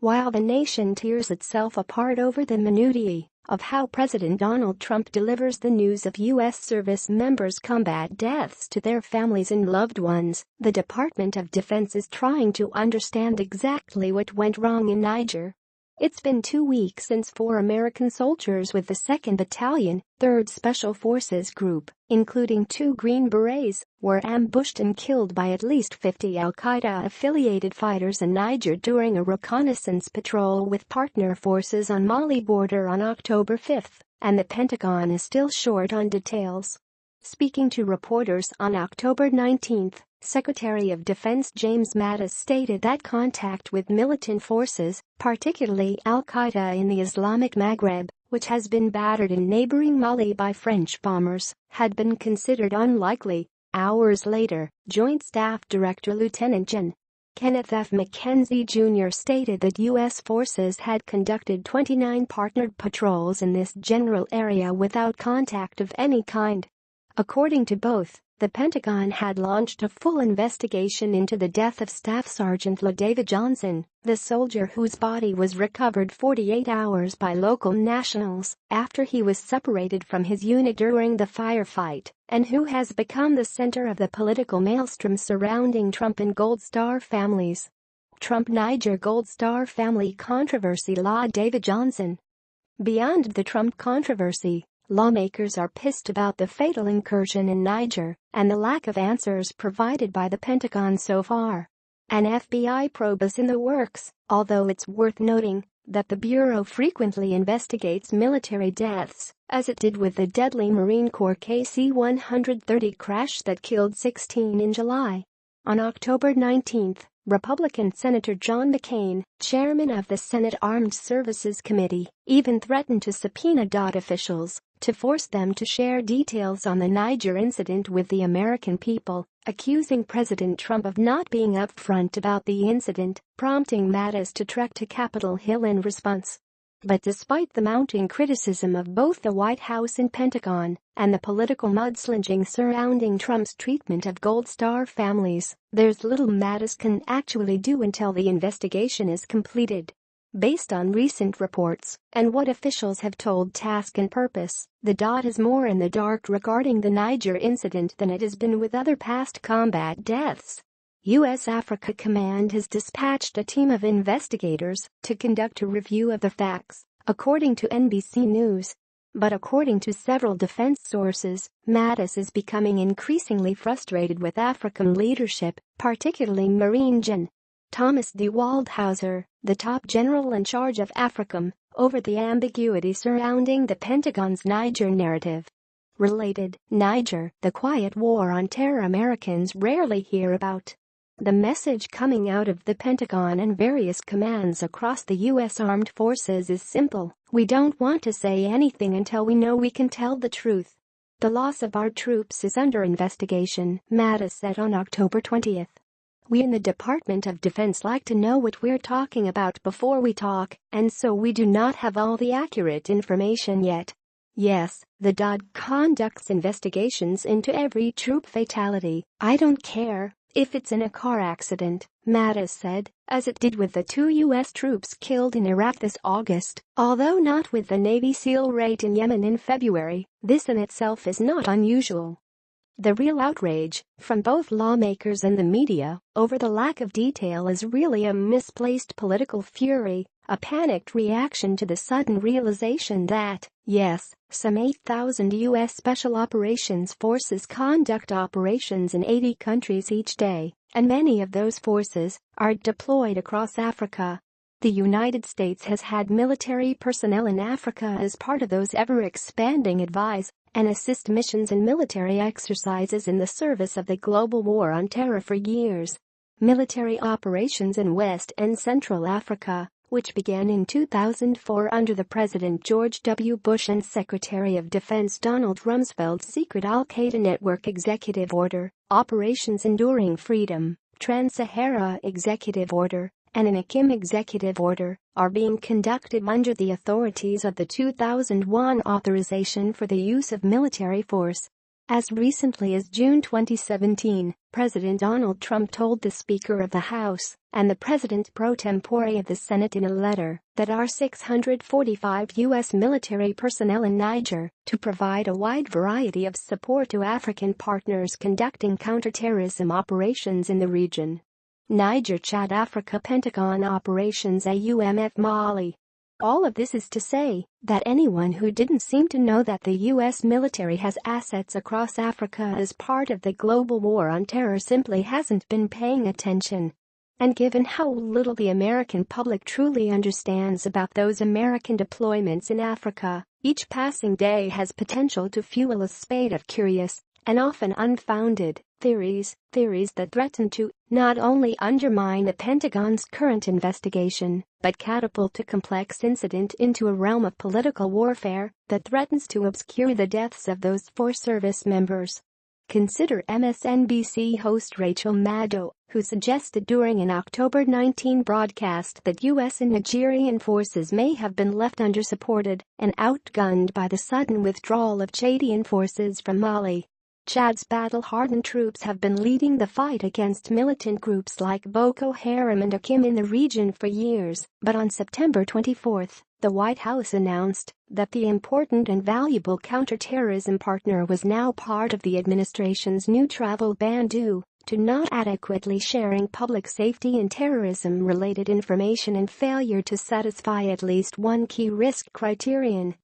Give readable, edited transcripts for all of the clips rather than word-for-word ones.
while the nation tears itself apart over the minutiae of how President Donald Trump delivers the news of U.S. service members' combat deaths to their families and loved ones, the Department of Defense is trying to understand exactly what went wrong in Niger. It's been 2 weeks since 4 American soldiers with the 2nd Battalion, 3rd Special Forces Group, including 2 Green Berets, were ambushed and killed by at least 50 al-Qaeda-affiliated fighters in Niger during a reconnaissance patrol with partner forces on Mali border on October 5, and the Pentagon is still short on details. Speaking to reporters on October 19, Secretary of Defense James Mattis stated that contact with militant forces, particularly al-Qaeda in the Islamic Maghreb, which has been battered in neighboring Mali by French bombers, had been considered unlikely. Hours later, Joint Staff Director Lieutenant Gen. Kenneth F. McKenzie Jr. stated that U.S. forces had conducted 29 partnered patrols in this general area without contact of any kind. According to both, the Pentagon had launched a full investigation into the death of Staff Sgt. David Johnson, the soldier whose body was recovered 48 hours by local nationals after he was separated from his unit during the firefight, and who has become the center of the political maelstrom surrounding Trump and Gold Star families. Trump-Niger Gold Star family controversy. David Johnson. Beyond the Trump controversy, lawmakers are pissed about the fatal incursion in Niger and the lack of answers provided by the Pentagon so far. An FBI probe is in the works, although it's worth noting that the Bureau frequently investigates military deaths, as it did with the deadly Marine Corps KC-130 crash that killed 16 in July. On October 19, Republican Senator John McCain, chairman of the Senate Armed Services Committee, even threatened to subpoena DOT officials to force them to share details on the Niger incident with the American people, accusing President Trump of not being upfront about the incident, prompting Mattis to trek to Capitol Hill in response. But despite the mounting criticism of both the White House and Pentagon and the political mudslinging surrounding Trump's treatment of Gold Star families, there's little Mattis can actually do until the investigation is completed. Based on recent reports and what officials have told Task and Purpose, the DOT is more in the dark regarding the Niger incident than it has been with other past combat deaths. U.S. Africa Command has dispatched a team of investigators to conduct a review of the facts, according to NBC News. But according to several defense sources, Mattis is becoming increasingly frustrated with African leadership, particularly Marine Gen. Thomas D. Waldhauser, the top general in charge of AFRICOM, over the ambiguity surrounding the Pentagon's Niger narrative. Related, Niger, the quiet war on terror Americans rarely hear about. The message coming out of the Pentagon and various commands across the U.S. Armed Forces is simple: we don't want to say anything until we know we can tell the truth. The loss of our troops is under investigation, Mattis said on October 20. We in the Department of Defense like to know what we're talking about before we talk, and so we do not have all the accurate information yet. Yes, the DOD conducts investigations into every troop fatality. I don't care if it's in a car accident, Mattis said, as it did with the 2 U.S. troops killed in Iraq this August. Although not with the Navy SEAL raid in Yemen in February, this in itself is not unusual. The real outrage, from both lawmakers and the media, over the lack of detail is really a misplaced political fury, a panicked reaction to the sudden realization that, yes, some 8,000 U.S. Special Operations Forces conduct operations in 80 countries each day, and many of those forces are deployed across Africa. The United States has had military personnel in Africa as part of those ever-expanding advise and assist missions and military exercises in the service of the global war on terror for years. Military operations in West and Central Africa, which began in 2004 under the President George W. Bush and Secretary of Defense Donald Rumsfeld's secret Al-Qaeda Network Executive Order, Operations Enduring Freedom, Trans-Sahara Executive Order, and an Akim Executive Order, are being conducted under the authorities of the 2001 Authorization for the Use of Military Force. As recently as June 2017, President Donald Trump told the Speaker of the House and the President pro tempore of the Senate in a letter that our 645 U.S. military personnel in Niger to provide a wide variety of support to African partners conducting counterterrorism operations in the region. Niger, Chad, Africa, Pentagon operations AUMF Mali. All of this is to say that anyone who didn't seem to know that the U.S. military has assets across Africa as part of the global war on terror simply hasn't been paying attention. And given how little the American public truly understands about those American deployments in Africa, each passing day has potential to fuel a spate of curious and often unfounded theories that threaten to not only undermine the Pentagon's current investigation, but catapult a complex incident into a realm of political warfare that threatens to obscure the deaths of those four service members. Consider MSNBC host Rachel Maddow, who suggested during an October 19 broadcast that U.S. and Nigerian forces may have been left undersupported and outgunned by the sudden withdrawal of Chadian forces from Mali. Chad's battle-hardened troops have been leading the fight against militant groups like Boko Haram and Akim in the region for years, but on September 24, the White House announced that the important and valuable counterterrorism partner was now part of the administration's new travel ban due to not adequately sharing public safety and terrorism-related information and failure to satisfy at least one key risk criterion.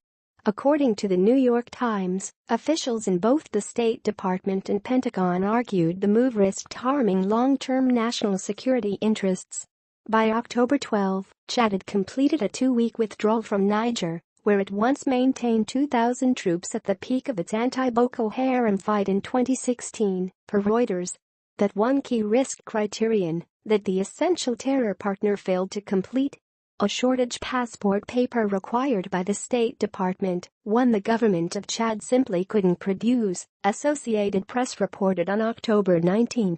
According to the New York Times, officials in both the State Department and Pentagon argued the move risked harming long-term national security interests. By October 12, Chad had completed a 2-week withdrawal from Niger, where it once maintained 2,000 troops at the peak of its anti-Boko Haram fight in 2016, per Reuters. That one key risk criterion that the essential terror partner failed to complete. A shortage passport paper required by the State Department, one the government of Chad simply couldn't produce, Associated Press reported on October 19.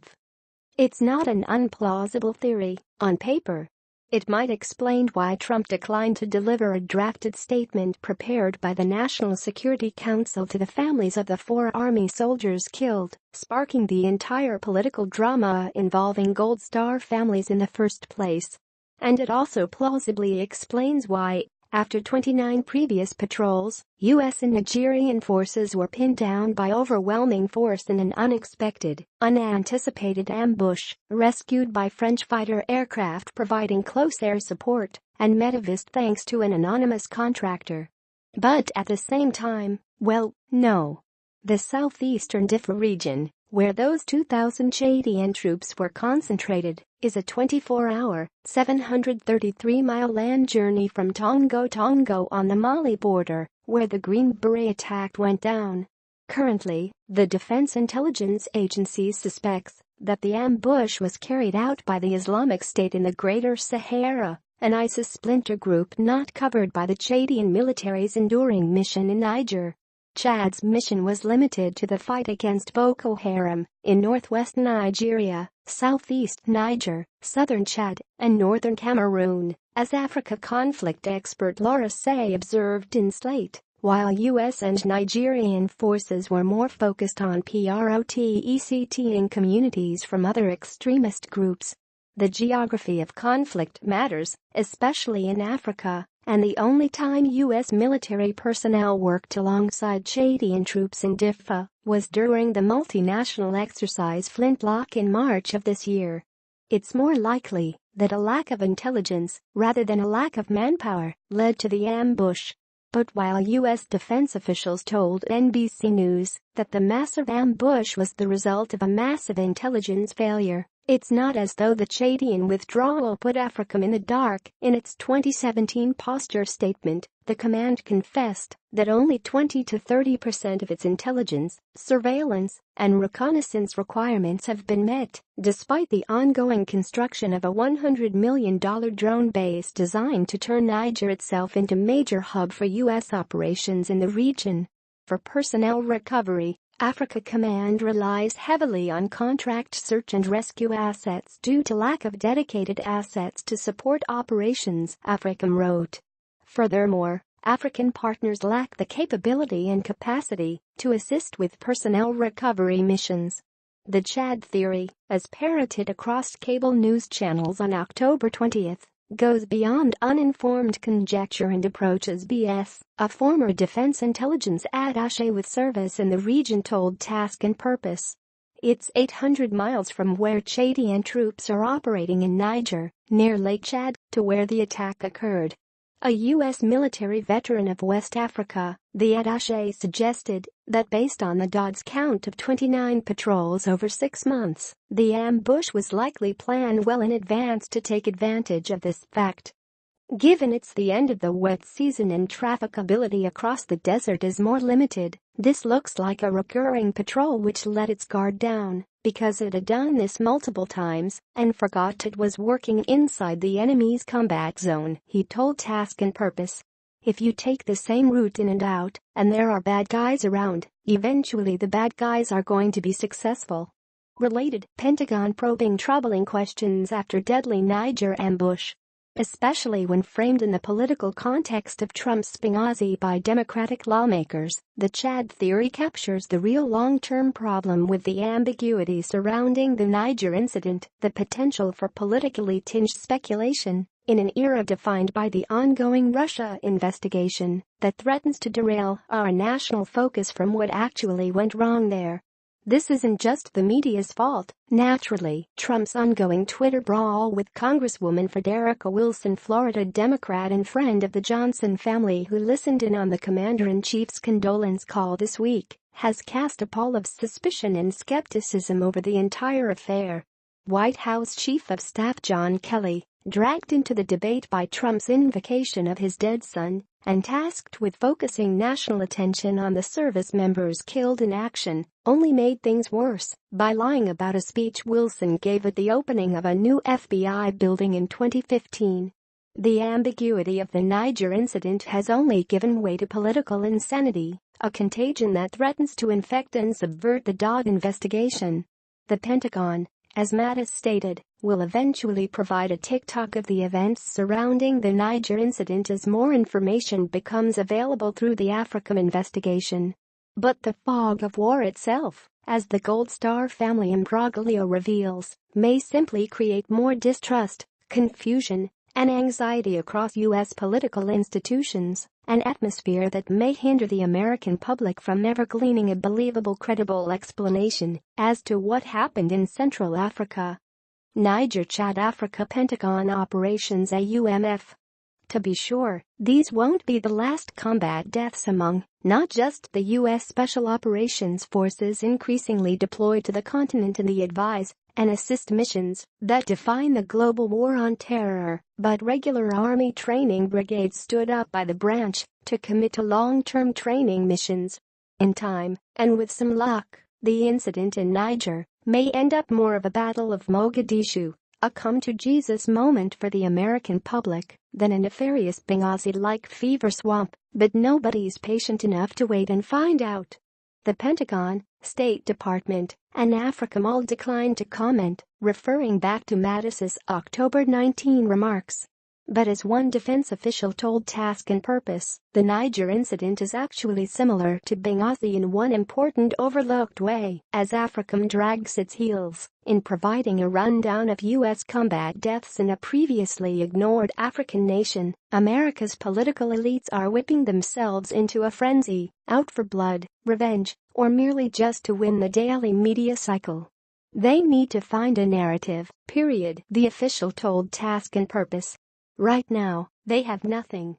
It's not an unplausible theory, on paper. It might explain why Trump declined to deliver a drafted statement prepared by the National Security Council to the families of the 4 Army soldiers killed, sparking the entire political drama involving Gold Star families in the first place. And it also plausibly explains why, after 29 previous patrols, U.S. and Nigerian forces were pinned down by overwhelming force in an unexpected, unanticipated ambush, rescued by French fighter aircraft providing close air support, and Medivist thanks to an anonymous contractor. But at the same time, well, no. The southeastern Diffa region, where those 2,000 Chadian troops were concentrated, is a 24-hour, 733-mile land journey from Tongo on the Mali border, where the Green Beret attack went down. Currently, the Defense Intelligence Agency suspects that the ambush was carried out by the Islamic State in the Greater Sahara, an ISIS splinter group not covered by the Chadian military's enduring mission in Niger. Chad's mission was limited to the fight against Boko Haram in northwest Nigeria, southeast Niger, southern Chad, and northern Cameroon, as Africa conflict expert Laura Say observed in Slate, while U.S. and Nigerian forces were more focused on protecting communities from other extremist groups. The geography of conflict matters, especially in Africa. And the only time U.S. military personnel worked alongside Chadian troops in Diffa was during the multinational exercise Flintlock in March of this year. It's more likely that a lack of intelligence, rather than a lack of manpower, led to the ambush. But while U.S. defense officials told NBC News that the massive ambush was the result of a massive intelligence failure, it's not as though the Chadian withdrawal put Africa in the dark. In its 2017 posture statement, the command confessed that only 20 to 30% of its intelligence, surveillance, and reconnaissance requirements have been met, despite the ongoing construction of a $100 million drone base designed to turn Niger itself into a major hub for U.S. operations in the region. For personnel recovery, Africa Command relies heavily on contract search and rescue assets due to lack of dedicated assets to support operations, AFRICOM wrote. Furthermore, African partners lack the capability and capacity to assist with personnel recovery missions. The Chad theory, as parroted across cable news channels on October 20, goes beyond uninformed conjecture and approaches BS, a former defense intelligence attaché with service in the region told Task and Purpose. It's 800 miles from where Chadian troops are operating in Niger, near Lake Chad, to where the attack occurred. A U.S. military veteran of West Africa, the attaché suggested that based on the DOD's count of 29 patrols over 6 months, the ambush was likely planned well in advance to take advantage of this fact. Given it's the end of the wet season and trafficability across the desert is more limited, this looks like a recurring patrol which let its guard down because it had done this multiple times and forgot it was working inside the enemy's combat zone, he told Task and Purpose. If you take the same route in and out, and there are bad guys around, eventually the bad guys are going to be successful. Related, Pentagon probing troubling questions after deadly Niger ambush. Especially when framed in the political context of Trump's Benghazi by Democratic lawmakers, the Chad theory captures the real long-term problem with the ambiguity surrounding the Niger incident, the potential for politically tinged speculation, in an era defined by the ongoing Russia investigation that threatens to derail our national focus from what actually went wrong there. This isn't just the media's fault, naturally. Trump's ongoing Twitter brawl with Congresswoman Frederica Wilson, Florida Democrat and friend of the Johnson family who listened in on the Commander-in-Chief's condolence call this week, has cast a pall of suspicion and skepticism over the entire affair. White House Chief of Staff John Kelly, dragged into the debate by Trump's invocation of his dead son, and tasked with focusing national attention on the service members killed in action, only made things worse by lying about a speech Wilson gave at the opening of a new FBI building in 2015. The ambiguity of the Niger incident has only given way to political insanity, a contagion that threatens to infect and subvert the DOD investigation. The Pentagon, as Mattis stated, will eventually provide a tick-tock of the events surrounding the Niger incident as more information becomes available through the Africa investigation. But the fog of war itself, as the Gold Star family imbroglio reveals, may simply create more distrust, confusion, and anxiety across U.S. political institutions, an atmosphere that may hinder the American public from ever gleaning a believable, credible explanation as to what happened in Central Africa. Niger Chad Africa Pentagon Operations AUMF. To be sure, these won't be the last combat deaths among not just the U.S. Special Operations Forces increasingly deployed to the continent in the advise and assist missions that define the global war on terror, but regular Army training brigades stood up by the branch to commit to long-term training missions. In time, and with some luck, the incident in Niger may end up more of a Battle of Mogadishu, a come-to-Jesus moment for the American public, than a nefarious Benghazi-like fever swamp, but nobody's patient enough to wait and find out. The Pentagon, State Department, and AFRICOM all declined to comment, referring back to Mattis's October 19 remarks. But as one defense official told Task and Purpose, the Niger incident is actually similar to Benghazi in one important overlooked way, as AFRICOM drags its heels in providing a rundown of U.S. combat deaths in a previously ignored African nation. America's political elites are whipping themselves into a frenzy, out for blood, revenge, or merely just to win the daily media cycle. They need to find a narrative, period, the official told Task and Purpose. Right now, they have nothing.